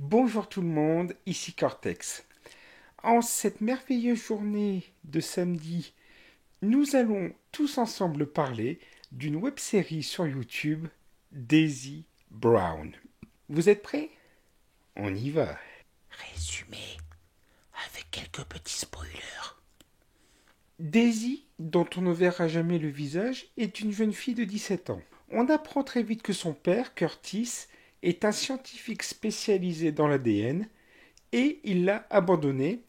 Bonjour tout le monde, ici Cortex. En cette merveilleuse journée de samedi, nous allons tous ensemble parler d'une web-série sur YouTube, Daisy Brown. Vous êtes prêts? On y va. Résumé avec quelques petits spoilers. Daisy, dont on ne verra jamais le visage, est une jeune fille de 17 ans. On apprend très vite que son père, Curtis, est un scientifique spécialisé dans l'ADN et il l'a abandonné,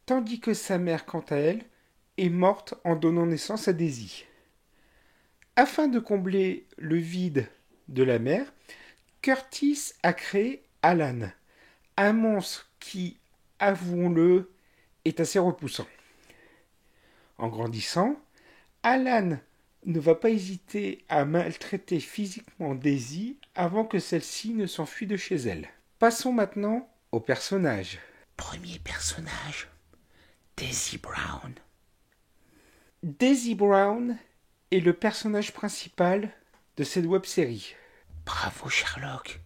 tandis que sa mère, quant à elle, est morte en donnant naissance à Daisy. Afin de combler le vide de la mère, Curtis a créé Alan, un monstre qui, avouons-le, est assez repoussant. En grandissant, Alan ne va pas hésiter à maltraiter physiquement Daisy avant que celle-ci ne s'enfuit de chez elle. Passons maintenant au personnage. Premier personnage, Daisy Brown. Daisy Brown est le personnage principal de cette web-série. Bravo Sherlock.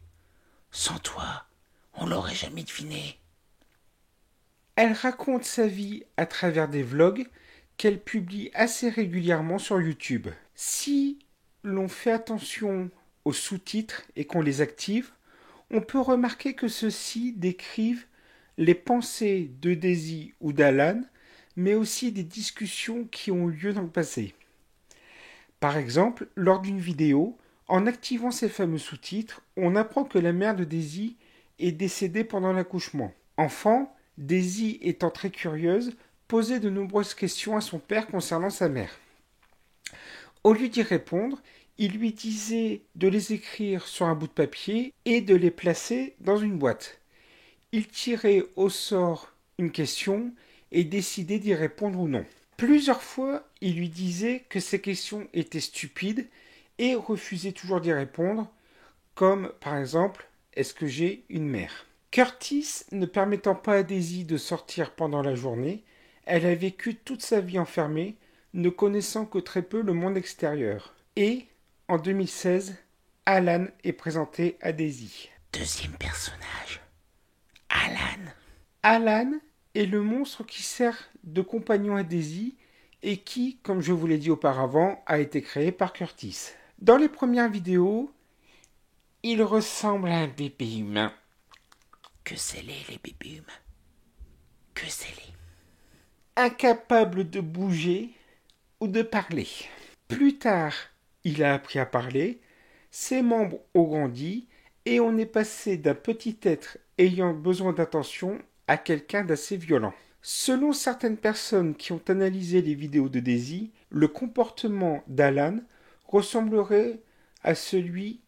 Sans toi, on l'aurait jamais deviné. Elle raconte sa vie à travers des vlogs qu'elle publie assez régulièrement sur YouTube. Si l'on fait attention aux sous-titres et qu'on les active, on peut remarquer que ceux-ci décrivent les pensées de Daisy ou d'Alan, mais aussi des discussions qui ont eu lieu dans le passé. Par exemple, lors d'une vidéo, en activant ces fameux sous-titres, on apprend que la mère de Daisy est décédée pendant l'accouchement. Enfant, Daisy, étant très curieuse, posait de nombreuses questions à son père concernant sa mère. Au lieu d'y répondre, il lui disait de les écrire sur un bout de papier et de les placer dans une boîte. Il tirait au sort une question et décidait d'y répondre ou non. Plusieurs fois, il lui disait que ces questions étaient stupides et refusait toujours d'y répondre, comme par exemple est-ce que j'ai une mère? Curtis, ne permettant pas à Daisy de sortir pendant la journée, elle a vécu toute sa vie enfermée, ne connaissant que très peu le monde extérieur. Et, en 2016, Alan est présenté à Daisy. Deuxième personnage, Alan. Alan est le monstre qui sert de compagnon à Daisy et qui, comme je vous l'ai dit auparavant, a été créé par Curtis. Dans les premières vidéos, il ressemble à un bébé humain. Que c'est les bébés humains. Que c'est Incapable de bouger ou de parler. Plus tard, il a appris à parler, ses membres ont grandi et on est passé d'un petit être ayant besoin d'attention à quelqu'un d'assez violent. Selon certaines personnes qui ont analysé les vidéos de Daisy, le comportement d'Alan ressemblerait à celui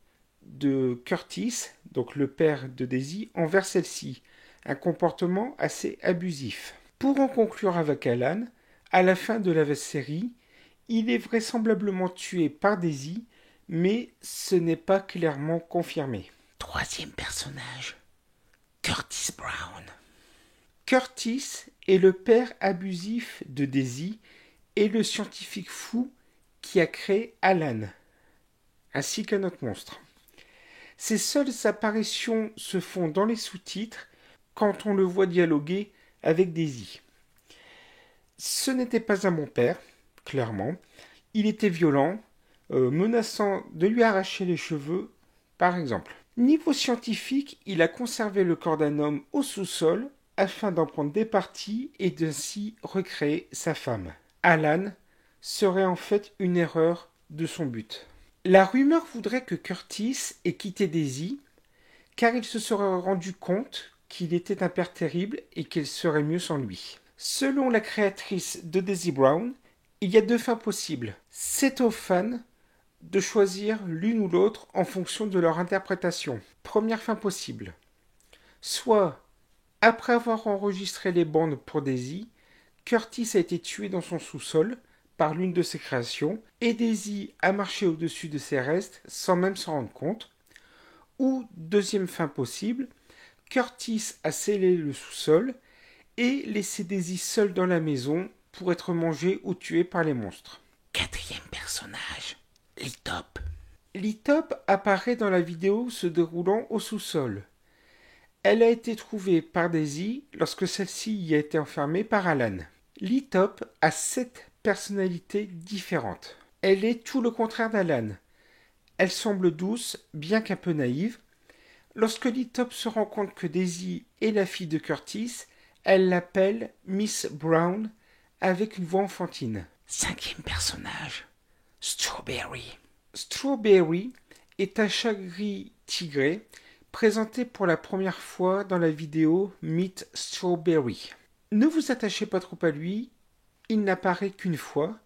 de Curtis, donc le père de Daisy, envers celle-ci, un comportement assez abusif. Pour en conclure avec Alan, à la fin de la série, il est vraisemblablement tué par Daisy, mais ce n'est pas clairement confirmé. Troisième personnage, Curtis Brown. Curtis est le père abusif de Daisy et le scientifique fou qui a créé Alan, ainsi qu'un autre monstre. Ses seules apparitions se font dans les sous-titres quand on le voit dialoguer avec Daisy. Ce n'était pas un bon père, clairement. Il était violent, menaçant de lui arracher les cheveux, par exemple. Niveau scientifique, il a conservé le corps d'un homme au sous-sol afin d'en prendre des parties et d'ainsi recréer sa femme. Alan serait en fait une erreur de son but. La rumeur voudrait que Curtis ait quitté Daisy car il se serait rendu compte qu'il était un père terrible et qu'il serait mieux sans lui. Selon la créatrice de Daisy Brown, il y a deux fins possibles. C'est aux fans de choisir l'une ou l'autre en fonction de leur interprétation. Première fin possible. Soit, après avoir enregistré les bandes pour Daisy, Curtis a été tué dans son sous-sol par l'une de ses créations et Daisy a marché au-dessus de ses restes sans même s'en rendre compte. Ou, deuxième fin possible, Curtis a scellé le sous-sol et laissé Daisy seule dans la maison pour être mangée ou tuée par les monstres. Quatrième personnage, Litop. Litop apparaît dans la vidéo se déroulant au sous-sol. Elle a été trouvée par Daisy lorsque celle-ci y a été enfermée par Alan. Litop a 7 personnalités différentes. Elle est tout le contraire d'Alan. Elle semble douce, bien qu'un peu naïve. Lorsque Litop se rend compte que Daisy est la fille de Curtis, elle l'appelle Miss Brown avec une voix enfantine. 5e personnage, Strawberry. Strawberry est un chat gris tigré présenté pour la première fois dans la vidéo Meet Strawberry. Ne vous attachez pas trop à lui, il n'apparaît qu'une fois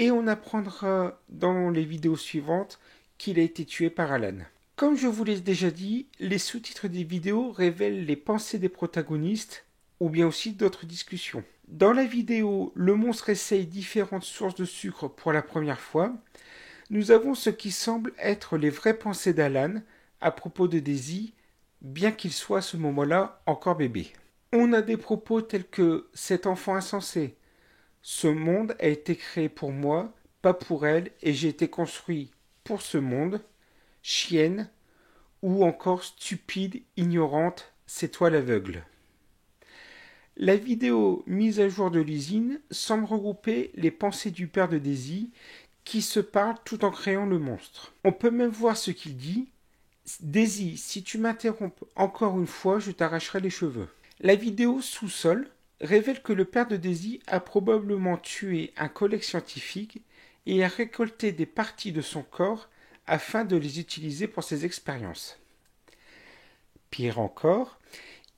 et on apprendra dans les vidéos suivantes qu'il a été tué par Alan. Comme je vous l'ai déjà dit, les sous-titres des vidéos révèlent les pensées des protagonistes ou bien aussi d'autres discussions. Dans la vidéo, le monstre essaye différentes sources de sucre pour la première fois. Nous avons ce qui semble être les vraies pensées d'Alan à propos de Daisy, bien qu'il soit à ce moment-là encore bébé. On a des propos tels que « cet enfant insensé »,« ce monde a été créé pour moi, pas pour elle, et j'ai été construit pour ce monde »,« chienne » ou encore « stupide, ignorante, c'est toi l'aveugle ». La vidéo mise à jour de l'usine semble regrouper les pensées du père de Daisy qui se parle tout en créant le monstre. On peut même voir ce qu'il dit. Daisy, si tu m'interromps encore une fois, je t'arracherai les cheveux. La vidéo sous-sol révèle que le père de Daisy a probablement tué un collègue scientifique et a récolté des parties de son corps afin de les utiliser pour ses expériences. Pire encore,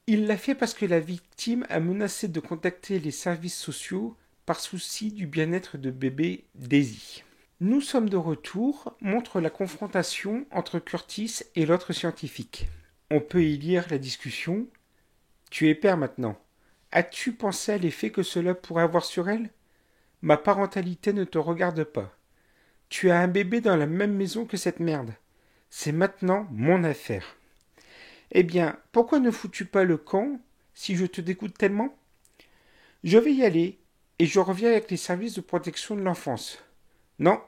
il l'a fait parce que la victime a menacé de contacter les services sociaux par souci du bien-être de bébé Daisy. Nous sommes de retour, montre la confrontation entre Curtis et l'autre scientifique. On peut y lire la discussion. Tu es père maintenant. As-tu pensé à l'effet que cela pourrait avoir sur elle ? Ma parentalité ne te regarde pas. Tu as un bébé dans la même maison que cette merde. C'est maintenant mon affaire. Eh bien, pourquoi ne fous-tu pas le camp si je te dégoûte tellement ? Je vais y aller et je reviens avec les services de protection de l'enfance. Non,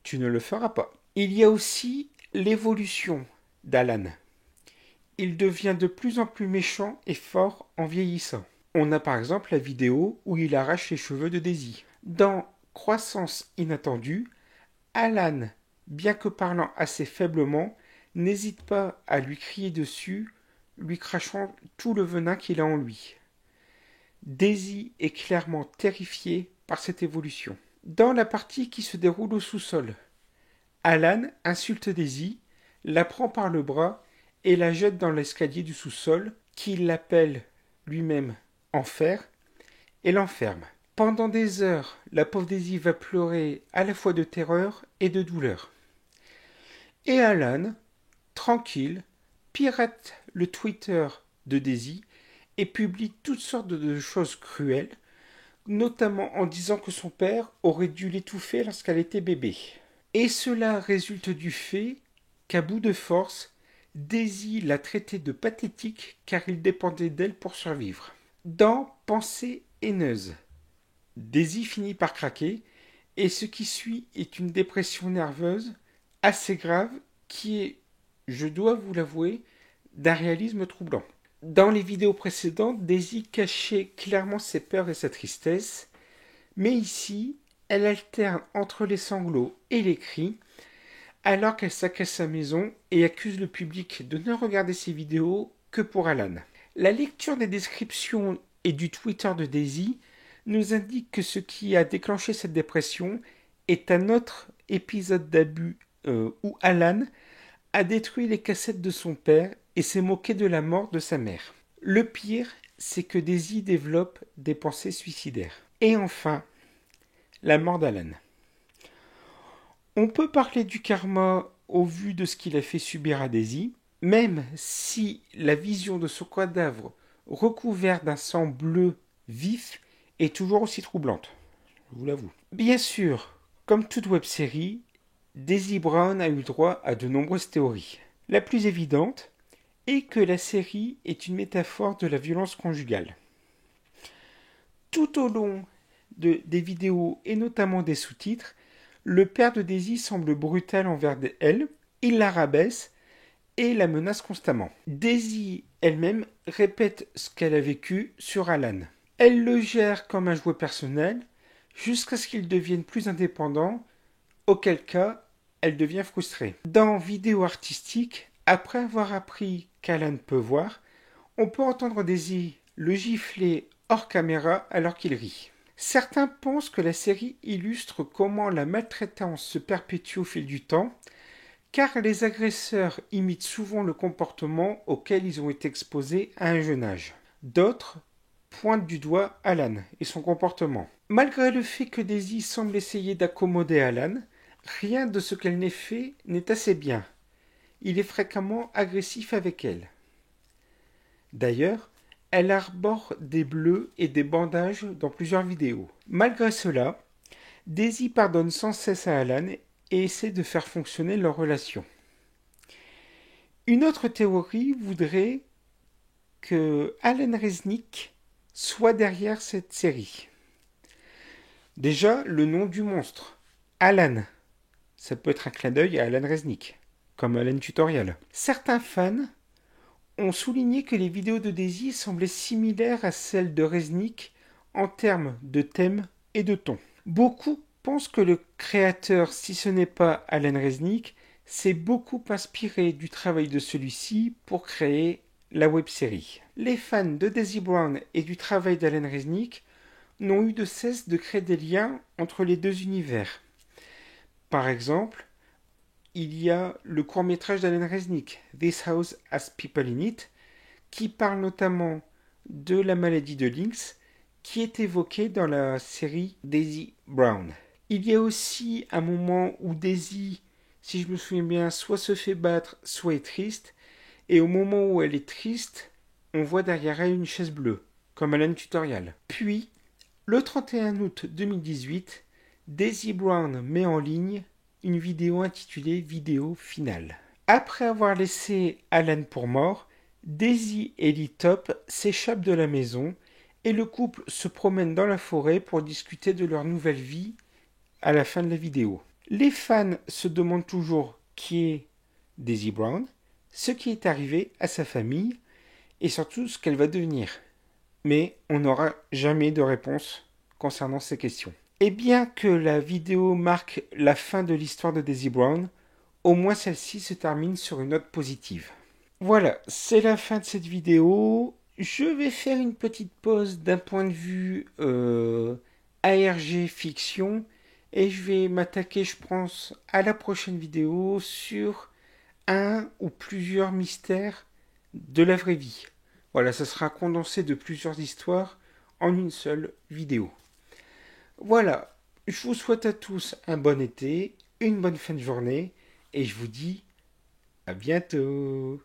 tu ne le feras pas. Il y a aussi l'évolution d'Alan. Il devient de plus en plus méchant et fort en vieillissant. On a par exemple la vidéo où il arrache les cheveux de Daisy. Dans Croissance inattendue, Alan, bien que parlant assez faiblement, n'hésite pas à lui crier dessus, lui crachant tout le venin qu'il a en lui. Daisy est clairement terrifiée par cette évolution. Dans la partie qui se déroule au sous-sol, Alan insulte Daisy, la prend par le bras et la jette dans l'escalier du sous-sol, qu'il appelle lui-même enfer, et l'enferme. Pendant des heures, la pauvre Daisy va pleurer à la fois de terreur et de douleur. Et Alan, tranquille, pirate le Twitter de Daisy et publie toutes sortes de choses cruelles, notamment en disant que son père aurait dû l'étouffer lorsqu'elle était bébé. Et cela résulte du fait qu'à bout de force, Daisy l'a traité de pathétique car il dépendait d'elle pour survivre. Dans Pensée haineuse, Daisy finit par craquer et ce qui suit est une dépression nerveuse assez grave qui est, je dois vous l'avouer, d'un réalisme troublant. Dans les vidéos précédentes, Daisy cachait clairement ses peurs et sa tristesse, mais ici, elle alterne entre les sanglots et les cris, alors qu'elle saccage sa maison et accuse le public de ne regarder ses vidéos que pour Alan. La lecture des descriptions et du Twitter de Daisy nous indique que ce qui a déclenché cette dépression est un autre épisode d'abus où Alan a détruit les cassettes de son père et s'est moqué de la mort de sa mère. Le pire, c'est que Daisy développe des pensées suicidaires. Et enfin, la mort d'Alan. On peut parler du karma au vu de ce qu'il a fait subir à Daisy, même si la vision de son cadavre recouvert d'un sang bleu vif est toujours aussi troublante, je vous l'avoue. Bien sûr, comme toute web-série, Daisy Brown a eu droit à de nombreuses théories. La plus évidente est que la série est une métaphore de la violence conjugale. Tout au long des vidéos et notamment des sous-titres, le père de Daisy semble brutal envers elle, il la rabaisse et la menace constamment. Daisy elle-même répète ce qu'elle a vécu sur Alan. Elle le gère comme un jouet personnel jusqu'à ce qu'il devienne plus indépendant, auquel cas elle devient frustrée. Dans Vidéo artistique, après avoir appris qu'Alan peut voir, on peut entendre Daisy le gifler hors caméra alors qu'il rit. Certains pensent que la série illustre comment la maltraitance se perpétue au fil du temps, car les agresseurs imitent souvent le comportement auquel ils ont été exposés à un jeune âge. D'autres pointent du doigt Alan et son comportement. Malgré le fait que Daisy semble essayer d'accommoder Alan, rien de ce qu'elle n'ait fait n'est assez bien. Il est fréquemment agressif avec elle. D'ailleurs, elle arbore des bleus et des bandages dans plusieurs vidéos. Malgré cela, Daisy pardonne sans cesse à Alan et essaie de faire fonctionner leur relation. Une autre théorie voudrait que Alan Resnick soit derrière cette série. Déjà, le nom du monstre, Alan, ça peut être un clin d'œil à Alan Resnick, comme Alan Tutorial. Certains fans ont souligné que les vidéos de Daisy semblaient similaires à celles de Resnick en termes de thème et de ton. Beaucoup pensent que le créateur, si ce n'est pas Alan Resnick, s'est beaucoup inspiré du travail de celui-ci pour créer la web-série. Les fans de Daisy Brown et du travail d'Alan Resnick n'ont eu de cesse de créer des liens entre les deux univers. Par exemple, il y a le court-métrage d'Alan Resnick, This House Has People in It, qui parle notamment de la maladie de Lynx, qui est évoquée dans la série Daisy Brown. Il y a aussi un moment où Daisy, si je me souviens bien, soit se fait battre, soit est triste, et au moment où elle est triste, on voit derrière elle une chaise bleue, comme Alan Tutorial. Puis, le 31 août 2018, Daisy Brown met en ligne une vidéo intitulée Vidéo finale. Après avoir laissé Alan pour mort, Daisy et Lee Top s'échappent de la maison et le couple se promène dans la forêt pour discuter de leur nouvelle vie à la fin de la vidéo. Les fans se demandent toujours qui est Daisy Brown, ce qui est arrivé à sa famille et surtout ce qu'elle va devenir. Mais on n'aura jamais de réponse concernant ces questions. Et bien que la vidéo marque la fin de l'histoire de Daisy Brown, au moins celle-ci se termine sur une note positive. Voilà, c'est la fin de cette vidéo. Je vais faire une petite pause d'un point de vue ARG fiction et je vais m'attaquer, je pense, à la prochaine vidéo sur un ou plusieurs mystères de la vraie vie. Voilà, ça sera condensé de plusieurs histoires en une seule vidéo. Voilà, je vous souhaite à tous un bon été, une bonne fin de journée et je vous dis à bientôt.